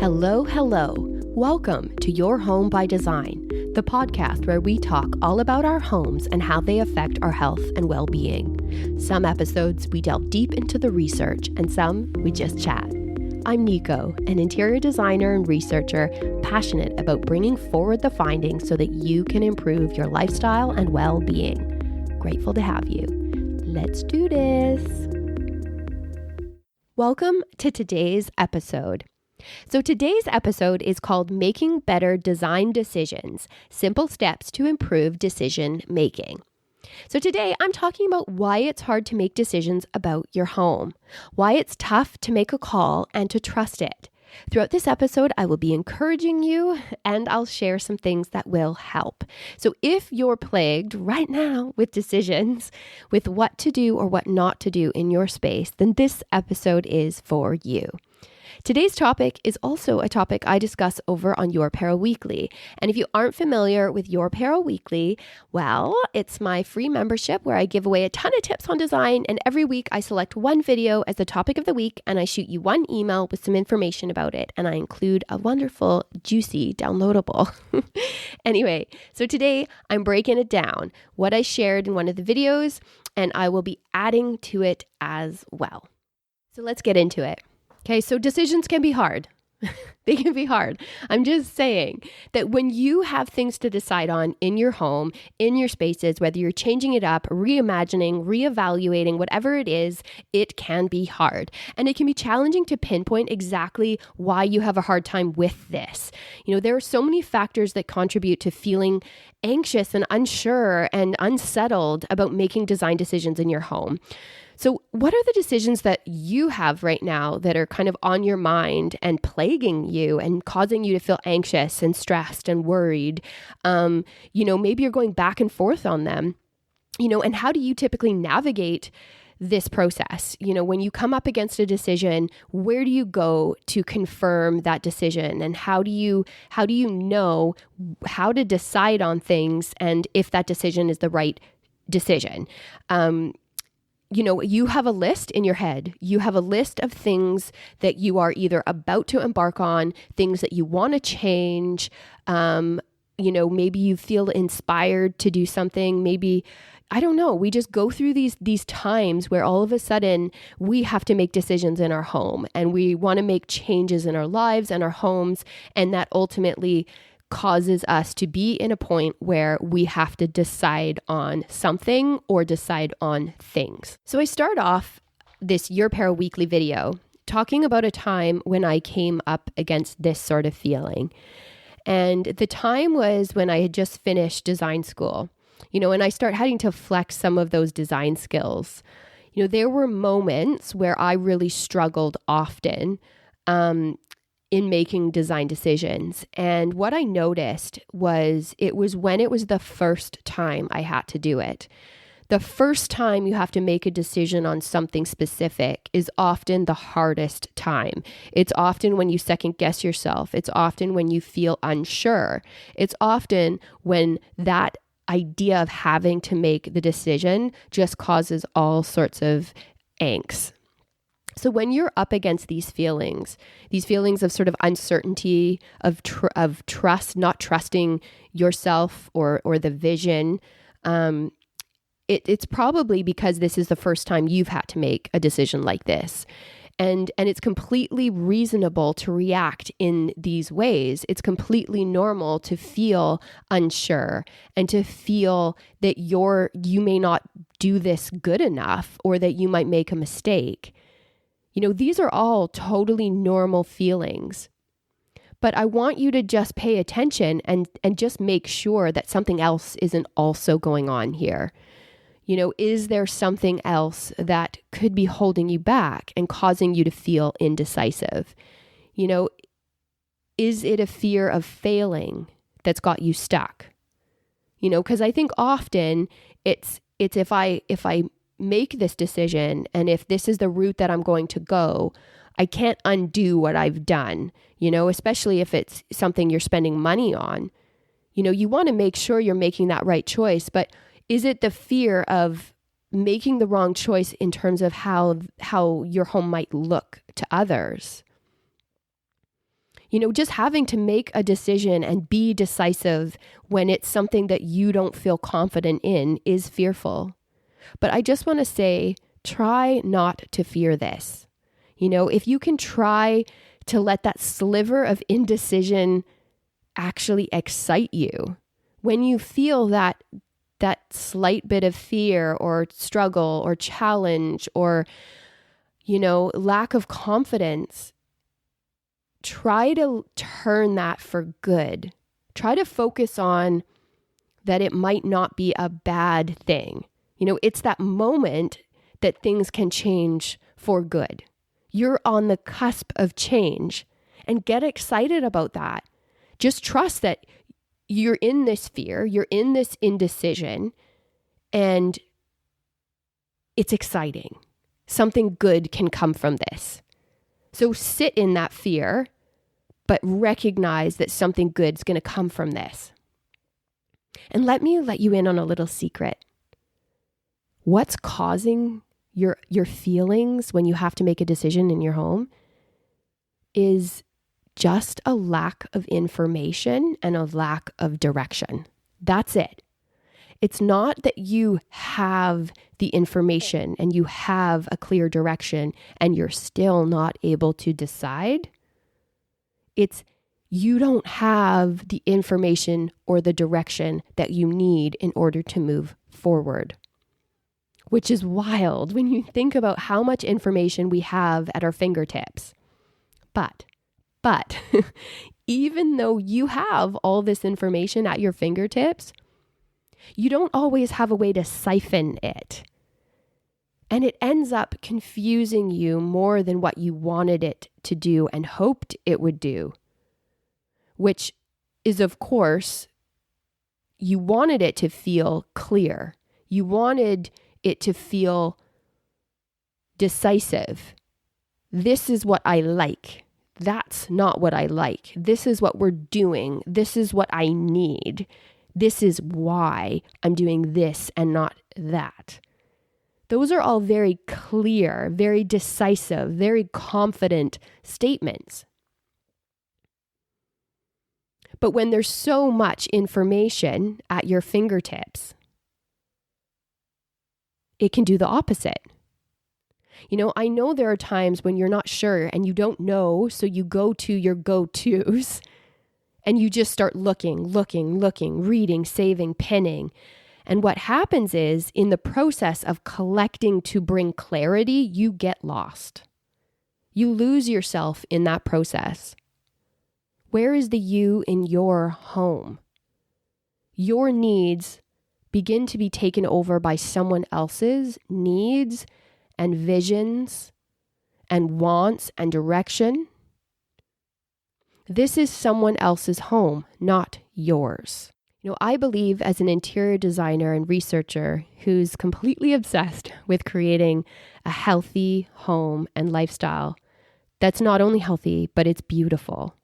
Hello, hello. Welcome to Your Home by Design, the podcast where we talk all about our homes and how they affect our health and well-being. Some episodes we delve deep into the research and some we just chat. I'm Nico, an interior designer and researcher passionate about bringing forward the findings so that you can improve your lifestyle and well-being. Grateful to have you. Let's do this. Welcome to today's episode. So today's episode is called Making Better Design Decisions, Simple Steps to Improve Decision Making. So today I'm talking about why it's hard to make decisions about your home, why it's tough to make a call and to trust it. Throughout this episode, I will be encouraging you and I'll share some things that will help. So if you're plagued right now with decisions, with what to do or what not to do in your space, then this episode is for you. Today's topic is also a topic I discuss over on Your Para Weekly. And if you aren't familiar with Your Para Weekly, well, it's my free membership where I give away a ton of tips on design. And every week I select one video as the topic of the week and I shoot you one email with some information about it. And I include a wonderful, juicy downloadable. Anyway, so today I'm breaking it down, what I shared in one of the videos, and I will be adding to it as well. So let's get into it. Okay, so decisions can be hard. They can be hard. I'm just saying that when you have things to decide on in your home, in your spaces, whether you're changing it up, reimagining, reevaluating, whatever it is, it can be hard. And it can be challenging to pinpoint exactly why you have a hard time with this. You know, there are so many factors that contribute to feeling anxious and unsure and unsettled about making design decisions in your home. So what are the decisions that you have right now that are kind of on your mind and plaguing you and causing you to feel anxious and stressed and worried? Maybe you're going back and forth on them, and how do you typically navigate this process? When you come up against a decision, where do you go to confirm that decision? And how do you know how to decide on things and if that decision is the right decision? You have a list in your head. You have a list of things that you are either about to embark on, things that you want to change. Maybe you feel inspired to do something. Maybe, I don't know. We just go through these times where all of a sudden we have to make decisions in our home and we want to make changes in our lives and our homes. And that ultimately causes us to be in a point where we have to decide on something or decide on things. So I start off this Your Para Weekly video talking about a time when I came up against this sort of feeling. And the time was when I had just finished design school, and I start having to flex some of those design skills. There were moments where I really struggled often, in making design decisions. And what I noticed was it was when it was the first time I had to do it. The first time you have to make a decision on something specific is often the hardest time. It's often when you second guess yourself. It's often when you feel unsure. It's often when that idea of having to make the decision just causes all sorts of angst. So when you're up against these feelings of sort of uncertainty, of trust, not trusting yourself or the vision, it's probably because this is the first time you've had to make a decision like this. And it's completely reasonable to react in these ways. It's completely normal to feel unsure and to feel that you may not do this good enough or that you might make a mistake. These are all totally normal feelings, but I want you to just pay attention and just make sure that something else isn't also going on here. Is there something else that could be holding you back and causing you to feel indecisive? Is it a fear of failing that's got you stuck? Because I think often it's if I make this decision and if this is the route that I'm going to go, I can't undo what I've done, especially if it's something you're spending money on. You want to make sure you're making that right choice, but is it the fear of making the wrong choice in terms of how your home might look to others? Just having to make a decision and be decisive when it's something that you don't feel confident in is fearful. But I just want to say, try not to fear this. If you can try to let that sliver of indecision actually excite you, when you feel that slight bit of fear or struggle or challenge or, lack of confidence, try to turn that for good. Try to focus on that it might not be a bad thing. It's that moment that things can change for good. You're on the cusp of change, and get excited about that. Just trust that you're in this fear, you're in this indecision, and it's exciting. Something good can come from this. So sit in that fear, but recognize that something good's going to come from this. And let me let you in on a little secret. What's causing your feelings when you have to make a decision in your home is just a lack of information and a lack of direction. That's it. It's not that you have the information and you have a clear direction and you're still not able to decide. It's you don't have the information or the direction that you need in order to move forward. Which is wild when you think about how much information we have at our fingertips. But even though you have all this information at your fingertips, you don't always have a way to siphon it. And it ends up confusing you more than what you wanted it to do and hoped it would do. Which is, of course, you wanted it to feel clear. You wanted it to feel decisive. This is what I like. That's not what I like. This is what we're doing. This is what I need. This is why I'm doing this and not that. Those are all very clear, very decisive, very confident statements. But when there's so much information at your fingertips, it can do the opposite. I know there are times when you're not sure and you don't know, so you go to your go-tos and you just start looking, reading, saving, pinning. And what happens is, in the process of collecting to bring clarity, you get lost. You lose yourself in that process. Where is the you in your home? Your needs begin to be taken over by someone else's needs and visions and wants and direction. This is someone else's home, not yours. I believe, as an interior designer and researcher who's completely obsessed with creating a healthy home and lifestyle that's not only healthy, but it's beautiful.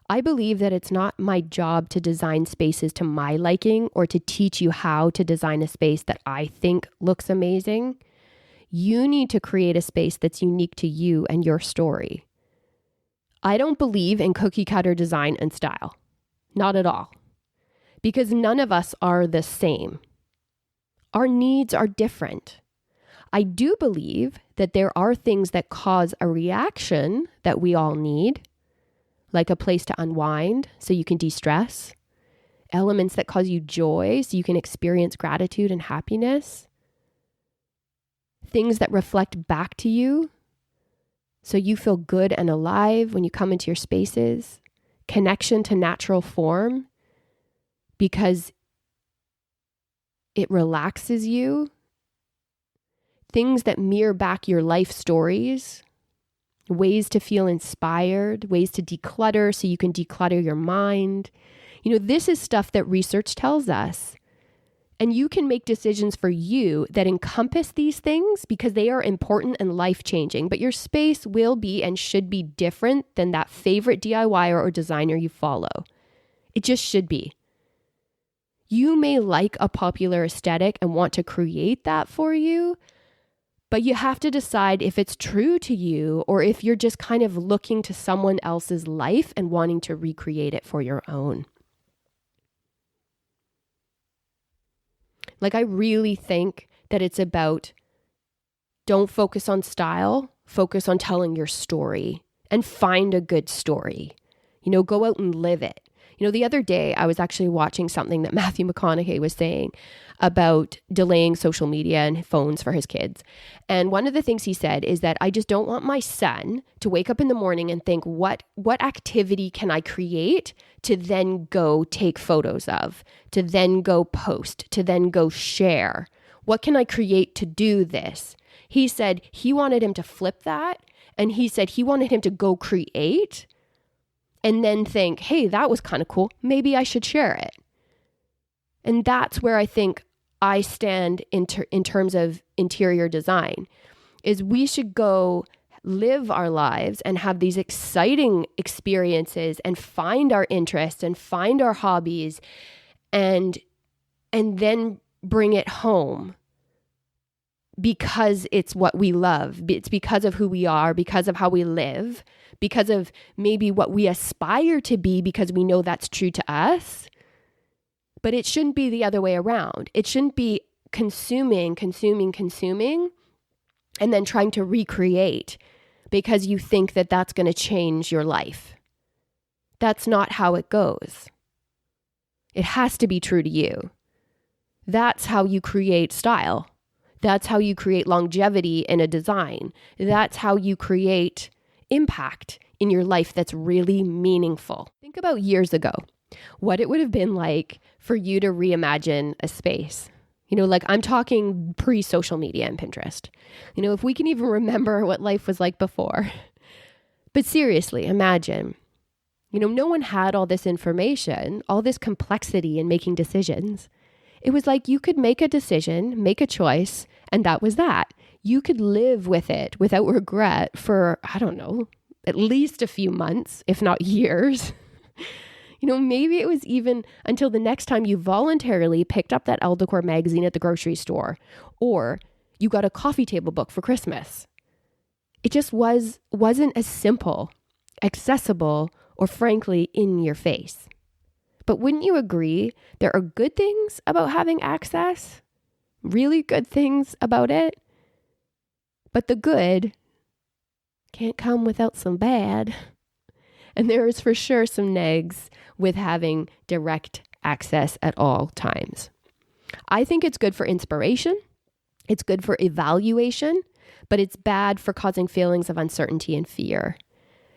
I believe that it's not my job to design spaces to my liking or to teach you how to design a space that I think looks amazing. You need to create a space that's unique to you and your story. I don't believe in cookie cutter design and style. Not at all. Because none of us are the same. Our needs are different. I do believe that there are things that cause a reaction that we all need, like a place to unwind so you can de-stress, elements that cause you joy so you can experience gratitude and happiness, things that reflect back to you so you feel good and alive when you come into your spaces, connection to natural form because it relaxes you, things that mirror back your life stories, ways to feel inspired, ways to declutter so you can declutter your mind. This is stuff that research tells us. And you can make decisions for you that encompass these things because they are important and life-changing. But your space will be and should be different than that favorite DIYer or designer you follow. It just should be. You may like a popular aesthetic and want to create that for you, But you have to decide if it's true to you or if you're just kind of looking to someone else's life and wanting to recreate it for your own. Like, I really think that it's about, don't focus on style, focus on telling your story and find a good story. Go out and live it. The other day I was actually watching something that Matthew McConaughey was saying about delaying social media and phones for his kids. And one of the things he said is that I just don't want my son to wake up in the morning and think, what activity can I create to then go take photos of, to then go post, to then go share? What can I create to do this? He said he wanted him to flip that. And he said he wanted him to go create and then think, hey, that was kind of cool. Maybe I should share it. And that's where I think I stand in terms of interior design, is we should go live our lives and have these exciting experiences and find our interests and find our hobbies and then bring it home because it's what we love. It's because of who we are, because of how we live, because of maybe what we aspire to be, because we know that's true to us. But it shouldn't be the other way around. It shouldn't be consuming, and then trying to recreate because you think that that's going to change your life. That's not how it goes. It has to be true to you. That's how you create style. That's how you create longevity in a design. That's how you create impact in your life that's really meaningful. Think about years ago, what it would have been like for you to reimagine a space. Like I'm talking pre-social media and Pinterest. If we can even remember what life was like before. But seriously, imagine, no one had all this information, all this complexity in making decisions. It was like you could make a decision, make a choice, and that was that. You could live with it without regret for, I don't know, at least a few months, if not years. Maybe it was even until the next time you voluntarily picked up that Elle Decor magazine at the grocery store, or you got a coffee table book for Christmas. It just wasn't as simple, accessible, or frankly, in your face. But wouldn't you agree there are good things about having access? Really good things about it? But the good can't come without some bad. And there is for sure some negs with having direct access at all times. I think it's good for inspiration. It's good for evaluation, but it's bad for causing feelings of uncertainty and fear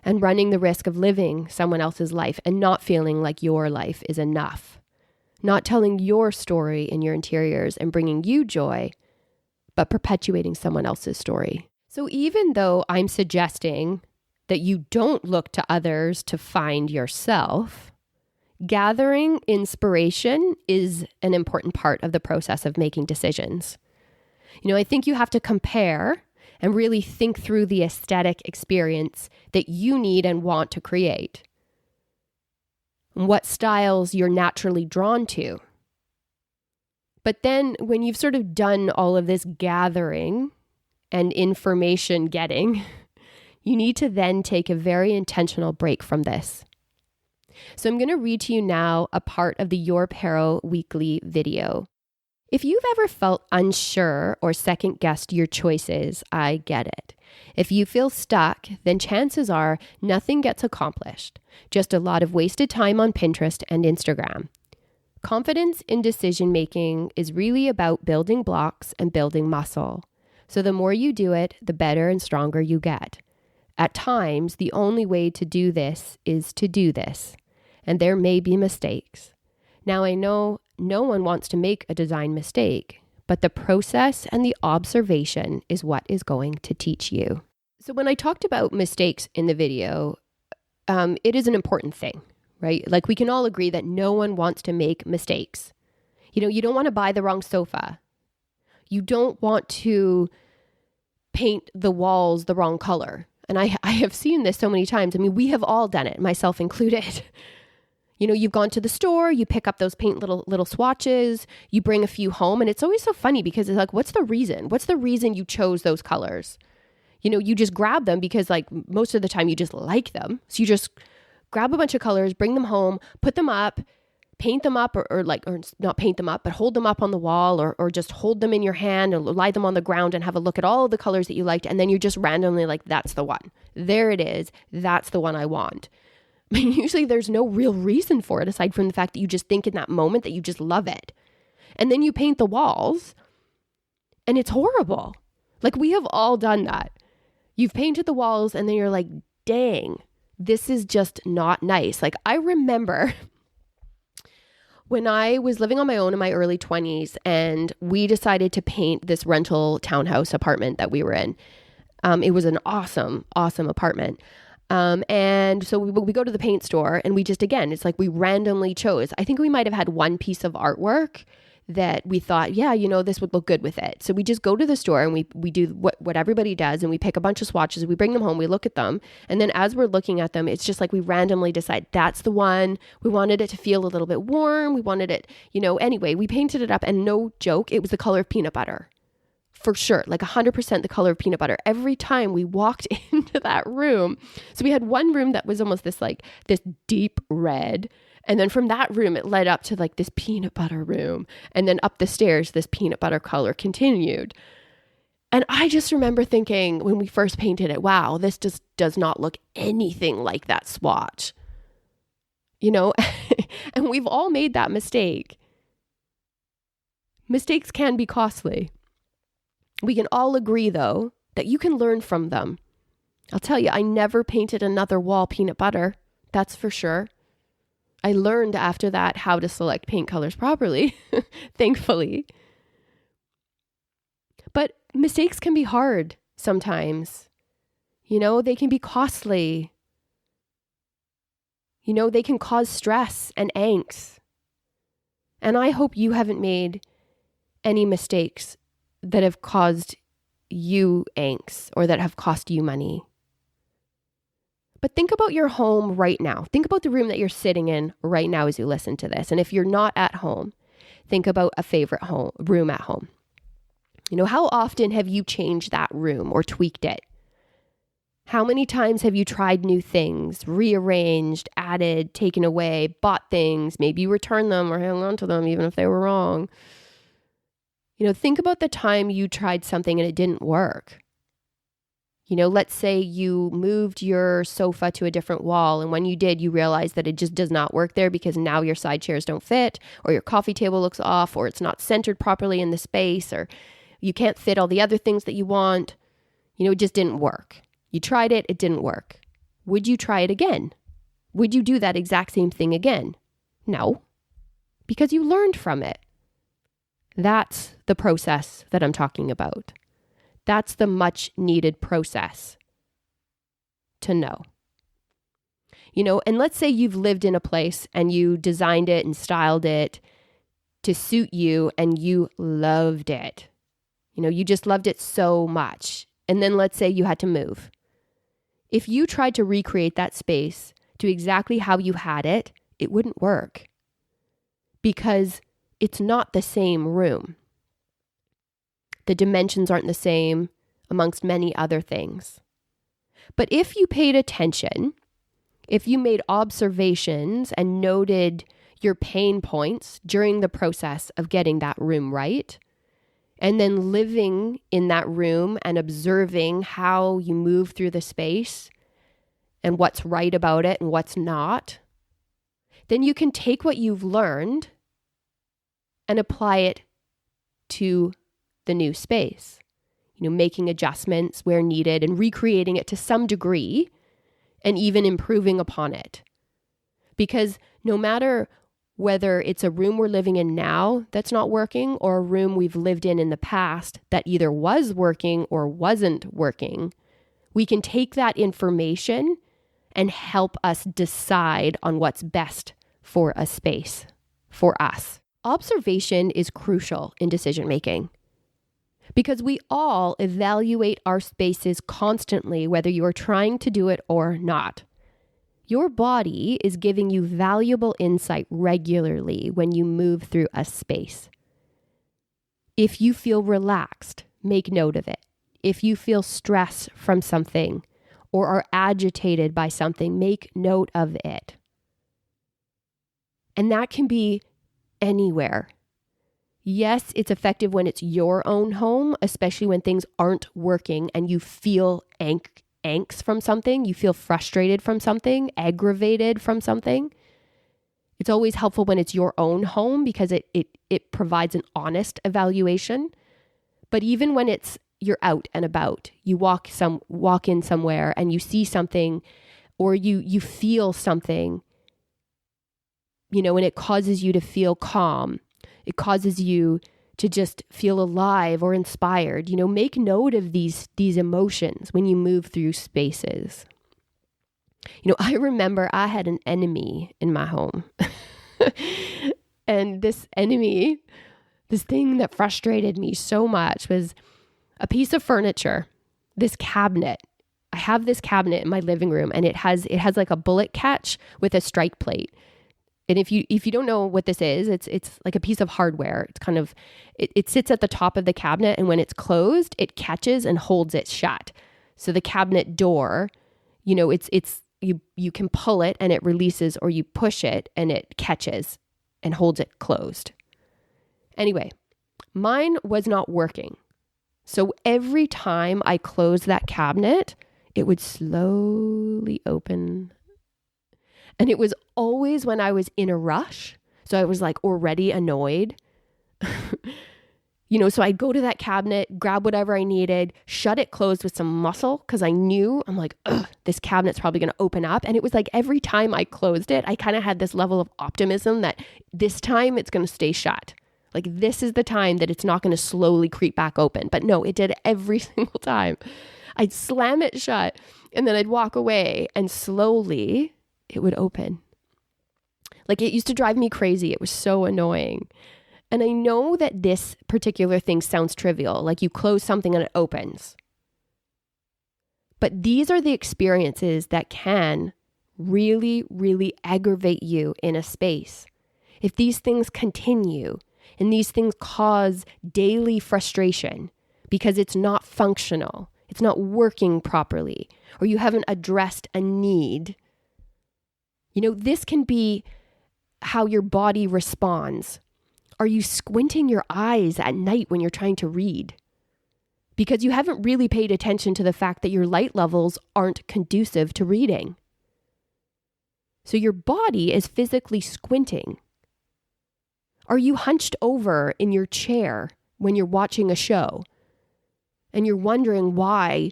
and running the risk of living someone else's life and not feeling like your life is enough, not telling your story in your interiors and bringing you joy, but perpetuating someone else's story. So even though I'm suggesting that you don't look to others to find yourself, gathering inspiration is an important part of the process of making decisions. I think you have to compare and really think through the aesthetic experience that you need and want to create. What styles you're naturally drawn to. But then when you've sort of done all of this gathering and information getting, you need to then take a very intentional break from this. So I'm going to read to you now a part of the Your Pero Weekly video. If you've ever felt unsure or second-guessed your choices, I get it. If you feel stuck, then chances are nothing gets accomplished, just a lot of wasted time on Pinterest and Instagram. Confidence in decision-making is really about building blocks and building muscle. So the more you do it, the better and stronger you get. At times, the only way to do this is to do this, and there may be mistakes. Now, I know no one wants to make a design mistake, but the process and the observation is what is going to teach you. So when I talked about mistakes in the video, it is an important thing, right? Like we can all agree that no one wants to make mistakes. You don't want to buy the wrong sofa. You don't want to paint the walls the wrong color. And I have seen this so many times. I mean, we have all done it, myself included. You know, you've gone to the store, you pick up those paint little swatches, you bring a few home, and it's always so funny because it's like, what's the reason? What's the reason you chose those colors? You know, you just grab them because like most of the time you just like them. So you just grab a bunch of colors, bring them home, put them up, paint them up or not paint them up, but hold them up on the wall or just hold them in your hand and lie them on the ground and have a look at all the colors that you liked. And then you just randomly like, that's the one. There it is. That's the one I want. I mean, usually there's no real reason for it aside from the fact that you just think in that moment that you just love it. And then you paint the walls and it's horrible. Like we have all done that. You've painted the walls and then you're like, dang, this is just not nice. Like I remember when I was living on my own in my early 20s and we decided to paint this rental townhouse apartment that we were in. It was an awesome apartment. And so we go to the paint store and we just, again, it's like we randomly chose. I think we might have had one piece of artwork that we thought, yeah, you know, this would look good with it. So we just go to the store and we do what everybody does and we pick a bunch of swatches, we bring them home, we look at them. And then as we're looking at them, it's just like we randomly decide that's the one. We wanted it to feel a little bit warm. We wanted it, you know, anyway, we painted it up and no joke, it was the color of peanut butter. For sure, like 100% the color of peanut butter. Every time we walked into that room. So we had one room that was almost this deep red. And then from that room, it led up to like this peanut butter room. And then up the stairs, this peanut butter color continued. And I just remember thinking when we first painted it, wow, this just does not look anything like that swatch. You know, and we've all made that mistake. Mistakes can be costly. We can all agree, though, that you can learn from them. I'll tell you, I never painted another wall peanut butter. That's for sure. I learned after that how to select paint colors properly, thankfully. But mistakes can be hard sometimes. You know, they can be costly. You know, they can cause stress and angst. And I hope you haven't made any mistakes that have caused you angst or that have cost you money. But think about your home right now. Think about the room that you're sitting in right now as you listen to this. And if you're not at home, think about a favorite room at home. You know, how often have you changed that room or tweaked it? How many times have you tried new things, rearranged, added, taken away, bought things, maybe you returned them or hung on to them even if they were wrong? You know, think about the time you tried something and it didn't work. You know, let's say you moved your sofa to a different wall and when you did, you realized that it just does not work there because now your side chairs don't fit or your coffee table looks off or it's not centered properly in the space or you can't fit all the other things that you want. You know, it just didn't work. You tried it, it didn't work. Would you try it again? Would you do that exact same thing again? No, because you learned from it. That's the process that I'm talking about. That's the much needed process to know. You know, and let's say you've lived in a place and you designed it and styled it to suit you and you loved it. You know, you just loved it so much. And then let's say you had to move. If you tried to recreate that space to exactly how you had it, it wouldn't work because it's not the same room. The dimensions aren't the same, amongst many other things. But if you paid attention, if you made observations and noted your pain points during the process of getting that room right, and then living in that room and observing how you move through the space and what's right about it and what's not, then you can take what you've learned and apply it to the new space. You know, making adjustments where needed and recreating it to some degree and even improving upon it. Because no matter whether it's a room we're living in now that's not working or a room we've lived in the past that either was working or wasn't working, we can take that information and help us decide on what's best for a space, for us. Observation is crucial in decision making because we all evaluate our spaces constantly, whether you are trying to do it or not. Your body is giving you valuable insight regularly when you move through a space. If you feel relaxed, make note of it. If you feel stress from something or are agitated by something, make note of it. And that can be anywhere. Yes, it's effective when it's your own home, especially when things aren't working and you feel angst from something, you feel frustrated from something, aggravated from something. It's always helpful when it's your own home because it provides an honest evaluation. But even when you're out and about, you walk in somewhere and you see something or you feel something, and it causes you to feel calm. It causes you to just feel alive or inspired. Make note of these emotions when you move through spaces. I remember I had an enemy in my home. And this enemy, this thing that frustrated me so much was a piece of furniture, this cabinet. I have this cabinet in my living room and it has like a bullet catch with a strike plate. And if you don't know what this is, it's like a piece of hardware. It's kind of, it sits at the top of the cabinet, and when it's closed, it catches and holds it shut. So the cabinet door, you can pull it and it releases, or you push it and it catches and holds it closed. Anyway, mine was not working. So every time I closed that cabinet, it would slowly open. And it was always when I was in a rush. So I was like already annoyed. So I'd go to that cabinet, grab whatever I needed, shut it closed with some muscle because I'm like, this cabinet's probably going to open up. And it was like every time I closed it, I kind of had this level of optimism that this time it's going to stay shut. Like this is the time that it's not going to slowly creep back open. But no, it did every single time. I'd slam it shut and then I'd walk away and slowly it would open. Like it used to drive me crazy. It was so annoying. And I know that this particular thing sounds trivial, like you close something and it opens. But these are the experiences that can really, really aggravate you in a space. If these things continue and these things cause daily frustration because it's not functional, it's not working properly, or you haven't addressed a need, this can be how your body responds. Are you squinting your eyes at night when you're trying to read? Because you haven't really paid attention to the fact that your light levels aren't conducive to reading. So your body is physically squinting. Are you hunched over in your chair when you're watching a show and you're wondering why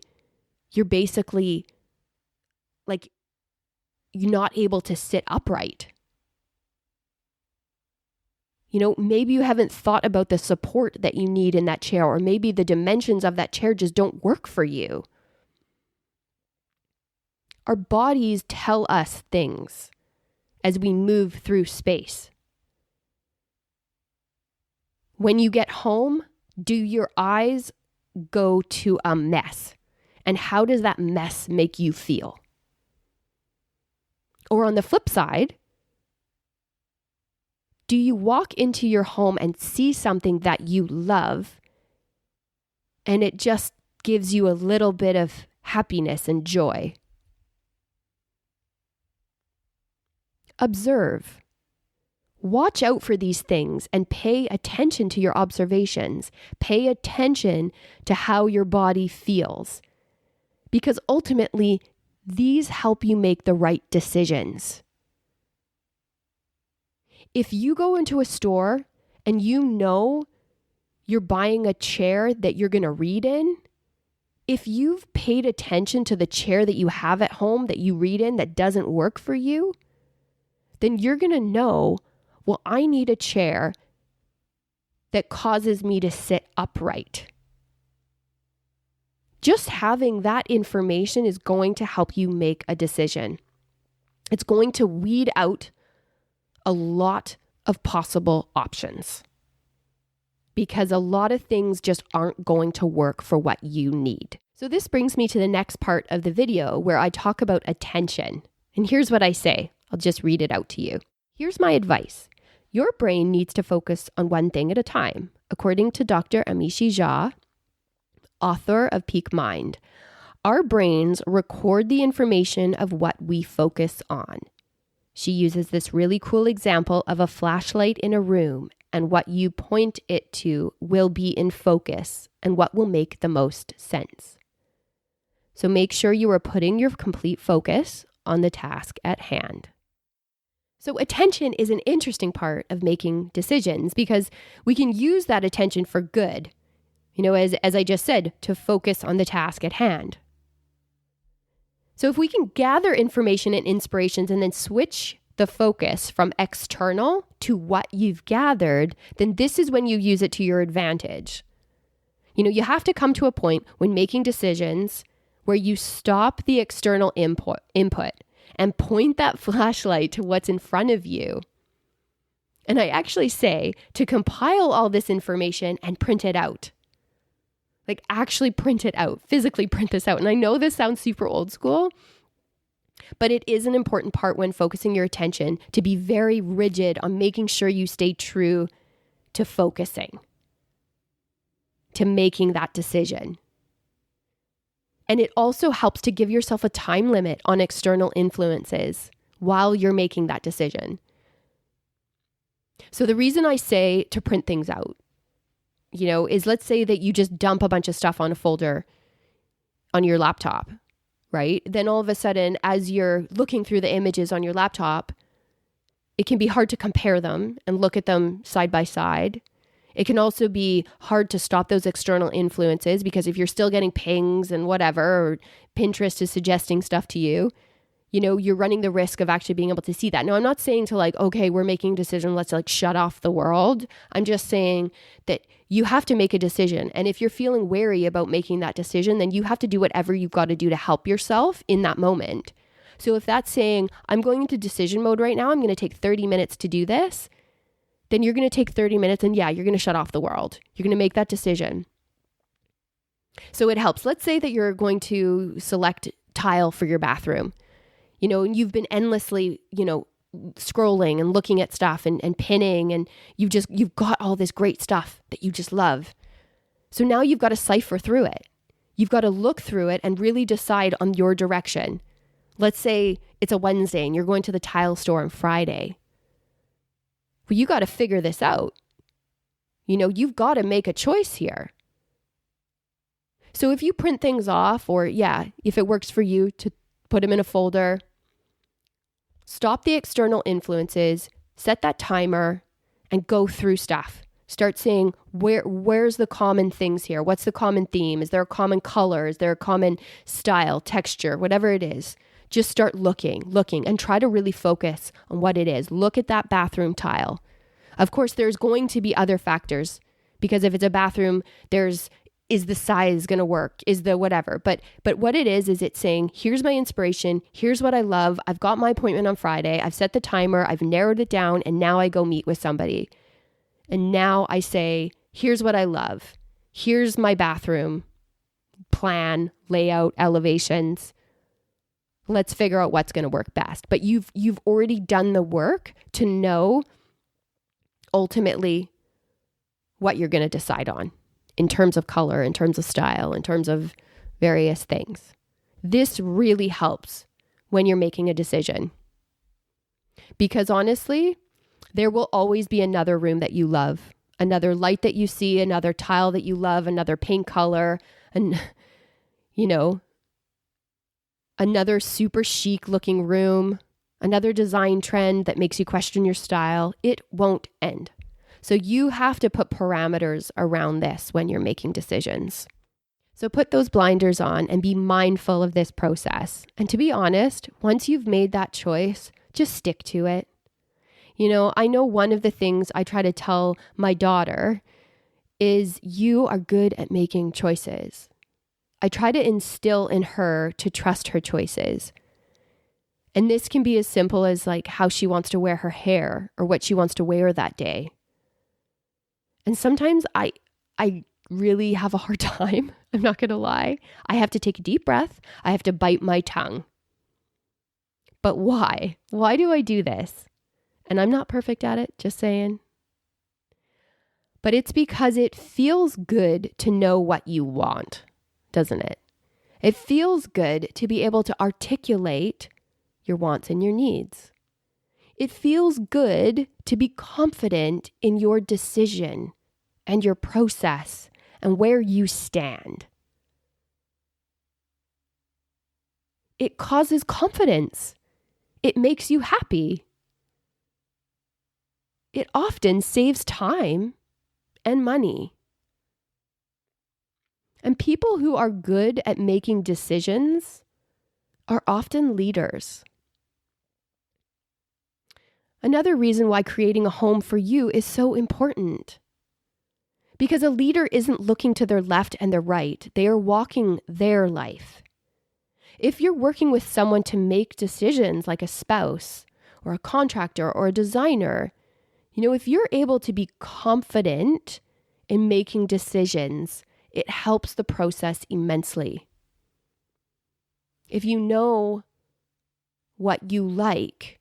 you're basically like you're not able to sit upright? Maybe you haven't thought about the support that you need in that chair, or maybe the dimensions of that chair just don't work for you. Our bodies tell us things as we move through space. When you get home, do your eyes go to a mess? And how does that mess make you feel? Or on the flip side, do you walk into your home and see something that you love and it just gives you a little bit of happiness and joy? Observe. Watch out for these things and pay attention to your observations. Pay attention to how your body feels, because ultimately, these help you make the right decisions. If you go into a store and you're buying a chair that you're going to read in, if you've paid attention to the chair that you have at home that you read in that doesn't work for you, then you're going to know, well, I need a chair that causes me to sit upright. Just having that information is going to help you make a decision. It's going to weed out a lot of possible options because a lot of things just aren't going to work for what you need. So this brings me to the next part of the video where I talk about attention And here's what I say. I'll just read it out to you. Here's my advice. Your brain needs to focus on one thing at a time. According to Dr. Amishi Jha, author of Peak Mind, our brains record the information of what we focus on. She uses this really cool example of a flashlight in a room, and what you point it to will be in focus and what will make the most sense. So make sure you are putting your complete focus on the task at hand. So attention is an interesting part of making decisions because we can use that attention for good, as I just said, to focus on the task at hand. So if we can gather information and inspirations and then switch the focus from external to what you've gathered, then this is when you use it to your advantage. You have to come to a point when making decisions where you stop the external input and point that flashlight to what's in front of you. And I actually say to compile all this information and print it out. Like actually print it out, physically print this out. And I know this sounds super old school, but it is an important part when focusing your attention to be very rigid on making sure you stay true to focusing, to making that decision. And it also helps to give yourself a time limit on external influences while you're making that decision. So the reason I say to print things out, is let's say that you just dump a bunch of stuff on a folder on your laptop, right? Then all of a sudden, as you're looking through the images on your laptop, it can be hard to compare them and look at them side by side. It can also be hard to stop those external influences because if you're still getting pings and whatever, or Pinterest is suggesting stuff to you, you're running the risk of actually being able to see that. Now, I'm not saying to okay, we're making a decision, let's shut off the world. I'm just saying that you have to make a decision. And if you're feeling wary about making that decision, then you have to do whatever you've got to do to help yourself in that moment. So if that's saying, I'm going into decision mode right now, I'm going to take 30 minutes to do this, then you're going to take 30 minutes and you're going to shut off the world. You're going to make that decision. So it helps. Let's say that you're going to select tile for your bathroom, and you've been endlessly, scrolling and looking at stuff and pinning, and you've got all this great stuff that you just love. So now you've got to cipher through it. You've got to look through it and really decide on your direction. Let's say it's a Wednesday and you're going to the tile store on Friday. Well, you got to figure this out. You've got to make a choice here. So if you print things off, or if it works for you to put them in a folder, stop the external influences, set that timer, and go through stuff. Start saying, where's the common things here? What's the common theme? Is there a common color? Is there a common style, texture, whatever it is? Just start looking, and try to really focus on what it is. Look at that bathroom tile. Of course, there's going to be other factors, because if it's a bathroom, is the size going to work? Is the whatever? But what it is it's saying, here's my inspiration. Here's what I love. I've got my appointment on Friday. I've set the timer. I've narrowed it down. And now I go meet with somebody. And now I say, here's what I love. Here's my bathroom plan, layout, elevations. Let's figure out what's going to work best. But you've already done the work to know ultimately what you're going to decide on in terms of color, in terms of style, in terms of various things. This really helps when you're making a decision. Because honestly, there will always be another room that you love, another light that you see, another tile that you love, another paint color, and another super chic looking room, another design trend that makes you question your style. It won't end. So you have to put parameters around this when you're making decisions. So put those blinders on and be mindful of this process. And to be honest, once you've made that choice, just stick to it. I know one of the things I try to tell my daughter is you are good at making choices. I try to instill in her to trust her choices. And this can be as simple as how she wants to wear her hair or what she wants to wear that day. And sometimes I really have a hard time. I'm not going to lie. I have to take a deep breath. I have to bite my tongue. But why? Why do I do this? And I'm not perfect at it, just saying. But it's because it feels good to know what you want, doesn't it? It feels good to be able to articulate your wants and your needs. It feels good to be confident in your decision and your process and where you stand. It causes confidence. It makes you happy. It often saves time and money. And people who are good at making decisions are often leaders. Another reason why creating a home for you is so important. Because a leader isn't looking to their left and their right. They are walking their life. If you're working with someone to make decisions like a spouse or a contractor or a designer, if you're able to be confident in making decisions, it helps the process immensely. If you know what you like,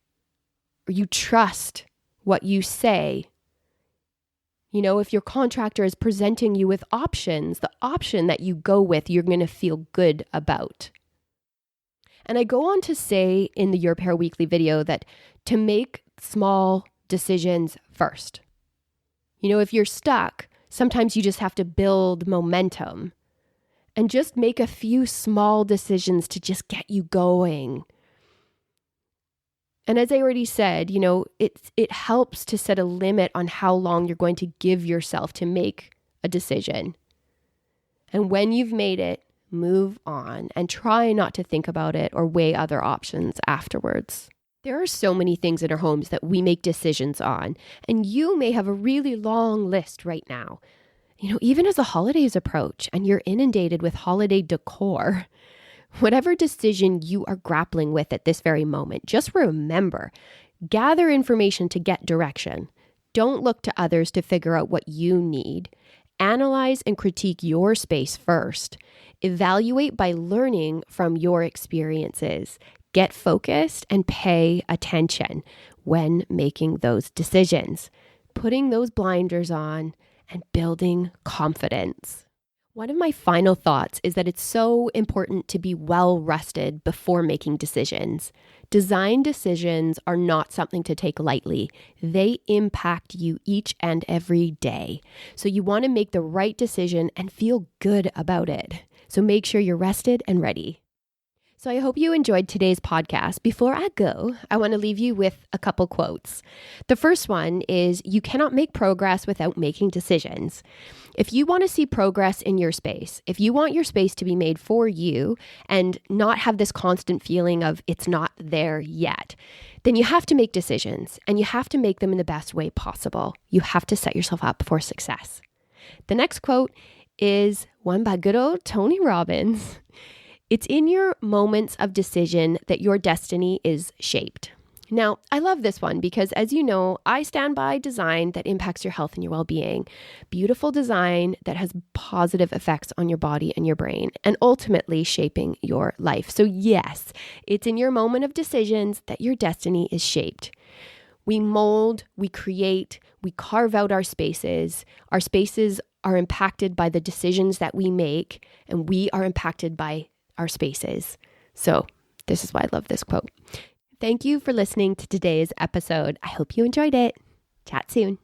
or you trust what you say, if your contractor is presenting you with options, the option that you go with, you're going to feel good about. And I go on to say in the Your Pair Weekly video that to make small decisions first. If you're stuck, sometimes you just have to build momentum and just make a few small decisions to just get you going. And as I already said, it helps to set a limit on how long you're going to give yourself to make a decision. And when you've made it, move on and try not to think about it or weigh other options afterwards. There are so many things in our homes that we make decisions on, and you may have a really long list right now. Even as the holidays approach and you're inundated with holiday decor, whatever decision you are grappling with at this very moment, just remember, gather information to get direction. Don't look to others to figure out what you need. Analyze and critique your space first. Evaluate by learning from your experiences. Get focused and pay attention when making those decisions, putting those blinders on and building confidence. One of my final thoughts is that it's so important to be well rested before making decisions. Design decisions are not something to take lightly. They impact you each and every day. So you want to make the right decision and feel good about it. So make sure you're rested and ready. So I hope you enjoyed today's podcast. Before I go, I want to leave you with a couple quotes. The first one is, you cannot make progress without making decisions. If you want to see progress in your space, if you want your space to be made for you and not have this constant feeling of it's not there yet, then you have to make decisions and you have to make them in the best way possible. You have to set yourself up for success. The next quote is one by good old Tony Robbins. It's in your moments of decision that your destiny is shaped. Now, I love this one because, as you know, I stand by design that impacts your health and your well-being. Beautiful design that has positive effects on your body and your brain and ultimately shaping your life. So yes, it's in your moment of decisions that your destiny is shaped. We mold, we create, we carve out our spaces. Our spaces are impacted by the decisions that we make, and we are impacted by our spaces. So this is why I love this quote. Thank you for listening to today's episode. I hope you enjoyed it. Chat soon.